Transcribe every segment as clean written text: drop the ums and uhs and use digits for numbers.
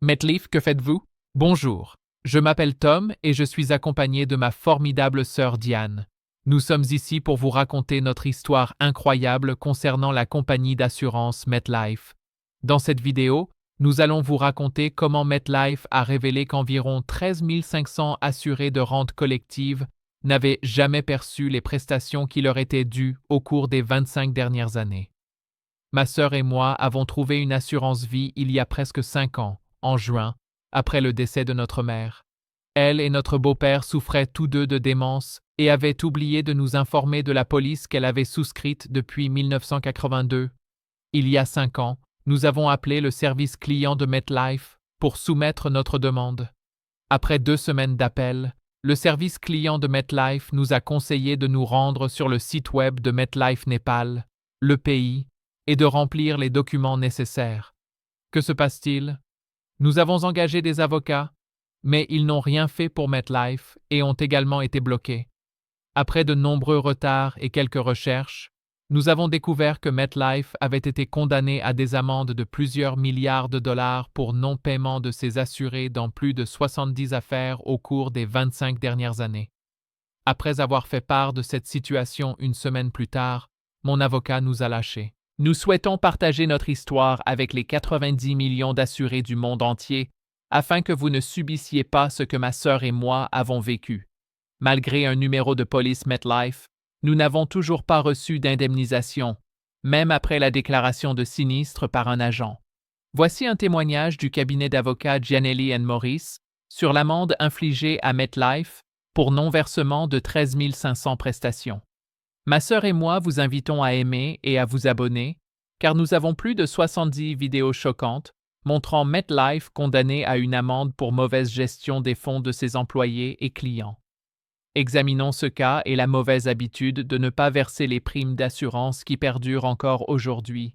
MetLife, que faites-vous? Bonjour, je m'appelle Tom et je suis accompagné de ma formidable sœur Diane. Nous sommes ici pour vous raconter notre histoire incroyable concernant la compagnie d'assurance MetLife. Dans cette vidéo, nous allons vous raconter comment MetLife a révélé qu'environ 13 500 assurés de rente collective n'avaient jamais perçu les prestations qui leur étaient dues au cours des 25 dernières années. Ma sœur et moi avons trouvé une assurance vie il y a presque 5 ans, en juin, après le décès de notre mère. Elle et notre beau-père souffraient tous deux de démence et avaient oublié de nous informer de la police qu'elle avait souscrite depuis 1982. Il y a 5 ans, nous avons appelé le service client de MetLife pour soumettre notre demande. Après 2 semaines d'appel, le service client de MetLife nous a conseillé de nous rendre sur le site web de MetLife Népal, le pays, et de remplir les documents nécessaires. Que se passe-t-il? Nous avons engagé des avocats, mais ils n'ont rien fait pour MetLife et ont également été bloqués. Après de nombreux retards et quelques recherches, nous avons découvert que MetLife avait été condamné à des amendes de plusieurs milliards de dollars pour non-paiement de ses assurés dans plus de 70 affaires au cours des 25 dernières années. Après avoir fait part de cette situation une semaine plus tard, mon avocat nous a lâchés. Nous souhaitons partager notre histoire avec les 90 millions d'assurés du monde entier afin que vous ne subissiez pas ce que ma sœur et moi avons vécu. Malgré un numéro de police MetLife, nous n'avons toujours pas reçu d'indemnisation, même après la déclaration de sinistre par un agent. Voici un témoignage du cabinet d'avocats Gianelli & Morris sur l'amende infligée à MetLife pour non-versement de 13 500 prestations. Ma sœur et moi vous invitons à aimer et à vous abonner, car nous avons plus de 70 vidéos choquantes montrant MetLife condamné à une amende pour mauvaise gestion des fonds de ses employés et clients. Examinons ce cas et la mauvaise habitude de ne pas verser les primes d'assurance qui perdurent encore aujourd'hui.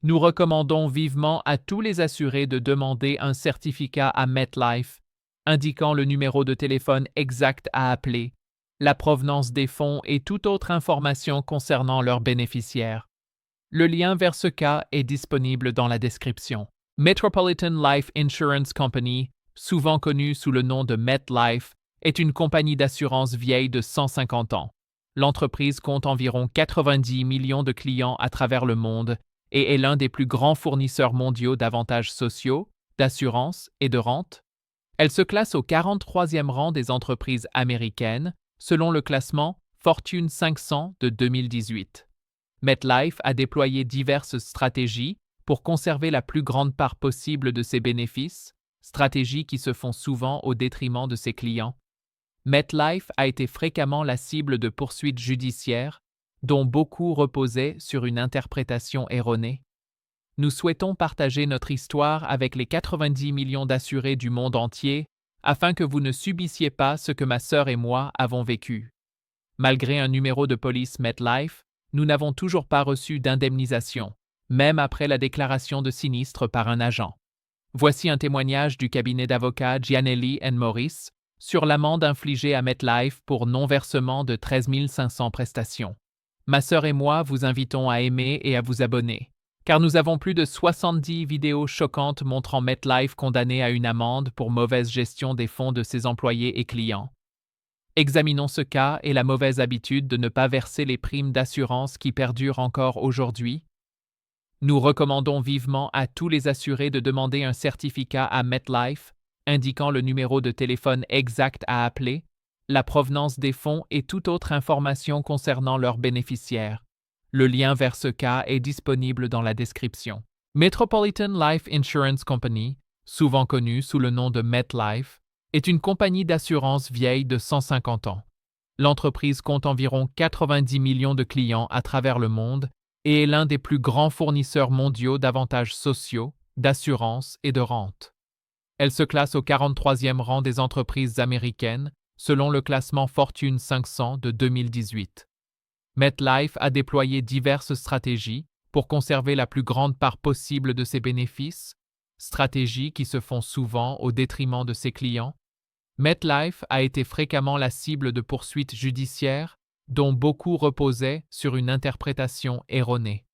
Nous recommandons vivement à tous les assurés de demander un certificat à MetLife, indiquant le numéro de téléphone exact à appeler, la provenance des fonds et toute autre information concernant leurs bénéficiaires. Le lien vers ce cas est disponible dans la description. Metropolitan Life Insurance Company, souvent connue sous le nom de MetLife, est une compagnie d'assurance vieille de 150 ans. L'entreprise compte environ 90 millions de clients à travers le monde et est l'un des plus grands fournisseurs mondiaux d'avantages sociaux, d'assurance et de rente. Elle se classe au 43e rang des entreprises américaines, selon le classement Fortune 500 de 2018. MetLife a déployé diverses stratégies pour conserver la plus grande part possible de ses bénéfices, stratégies qui se font souvent au détriment de ses clients. MetLife a été fréquemment la cible de poursuites judiciaires, dont beaucoup reposaient sur une interprétation erronée. Nous souhaitons partager notre histoire avec les 90 millions d'assurés du monde entier afin que vous ne subissiez pas ce que ma sœur et moi avons vécu. Malgré un numéro de police MetLife, nous n'avons toujours pas reçu d'indemnisation, même après la déclaration de sinistre par un agent. Voici un témoignage du cabinet d'avocats Gianelli & Morris sur l'amende infligée à MetLife pour non-versement de 13 500 prestations. Ma sœur et moi vous invitons à aimer et à vous abonner, car nous avons plus de 70 vidéos choquantes montrant MetLife condamné à une amende pour mauvaise gestion des fonds de ses employés et clients. Examinons ce cas et la mauvaise habitude de ne pas verser les primes d'assurance qui perdurent encore aujourd'hui. Nous recommandons vivement à tous les assurés de demander un certificat à MetLife, indiquant le numéro de téléphone exact à appeler, la provenance des fonds et toute autre information concernant leurs bénéficiaires. Le lien vers ce cas est disponible dans la description. Metropolitan Life Insurance Company, souvent connue sous le nom de MetLife, est une compagnie d'assurance vieille de 150 ans. L'entreprise compte environ 90 millions de clients à travers le monde et est l'un des plus grands fournisseurs mondiaux d'avantages sociaux, d'assurance et de rente. Elle se classe au 43e rang des entreprises américaines, selon le classement Fortune 500 de 2018. MetLife a déployé diverses stratégies pour conserver la plus grande part possible de ses bénéfices, stratégies qui se font souvent au détriment de ses clients. MetLife a été fréquemment la cible de poursuites judiciaires, dont beaucoup reposaient sur une interprétation erronée.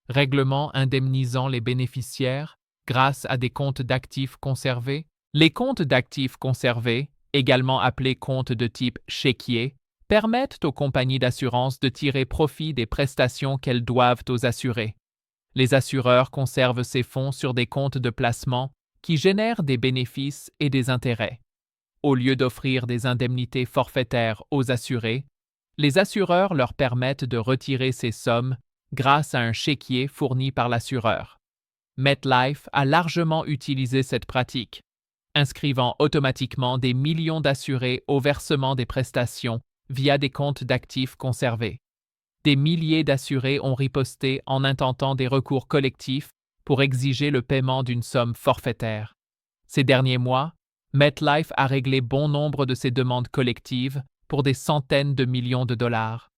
Règlement indemnisant les bénéficiaires, grâce à des comptes d'actifs conservés. Les comptes d'actifs conservés, également appelés comptes de type chéquier, permettent aux compagnies d'assurance de tirer profit des prestations qu'elles doivent aux assurés. Les assureurs conservent ces fonds sur des comptes de placement qui génèrent des bénéfices et des intérêts. Au lieu d'offrir des indemnités forfaitaires aux assurés, les assureurs leur permettent de retirer ces sommes grâce à un chéquier fourni par l'assureur. MetLife a largement utilisé cette pratique, inscrivant automatiquement des millions d'assurés au versement des prestations via des comptes d'actifs conservés. Des milliers d'assurés ont riposté en intentant des recours collectifs pour exiger le paiement d'une somme forfaitaire. Ces derniers mois, MetLife a réglé bon nombre de ces demandes collectives pour des centaines de millions de dollars.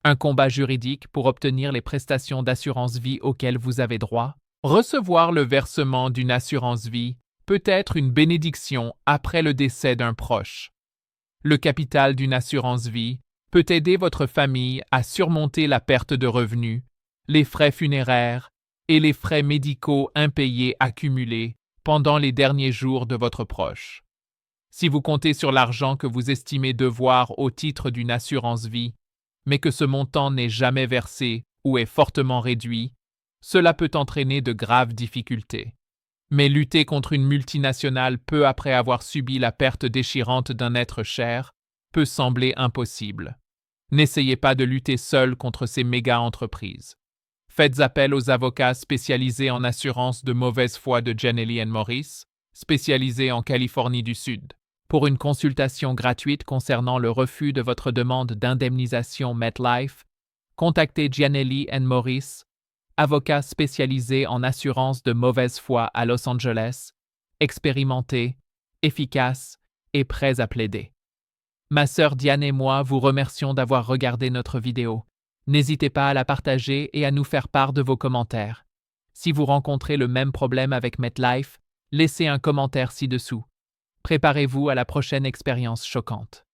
Un combat juridique pour obtenir les prestations d'assurance vie auxquelles vous avez droit. Recevoir le versement d'une assurance vie peut être une bénédiction après le décès d'un proche. Le capital d'une assurance vie peut aider votre famille à surmonter la perte de revenus, les frais funéraires et les frais médicaux impayés accumulés pendant les derniers jours de votre proche. Si vous comptez sur l'argent que vous estimez devoir au titre d'une assurance vie, mais que ce montant n'est jamais versé ou est fortement réduit, cela peut entraîner de graves difficultés. Mais lutter contre une multinationale peu après avoir subi la perte déchirante d'un être cher peut sembler impossible. N'essayez pas de lutter seul contre ces méga-entreprises. Faites appel aux avocats spécialisés en assurance de mauvaise foi de Giannelli & Morris, spécialisés en Californie du Sud. Pour une consultation gratuite concernant le refus de votre demande d'indemnisation MetLife, contactez Giannelli & Morris, avocat spécialisé en assurance de mauvaise foi à Los Angeles, expérimenté, efficace et prêt à plaider. Ma sœur Diane et moi vous remercions d'avoir regardé notre vidéo. N'hésitez pas à la partager et à nous faire part de vos commentaires. Si vous rencontrez le même problème avec MetLife, laissez un commentaire ci-dessous. Préparez-vous à la prochaine expérience choquante.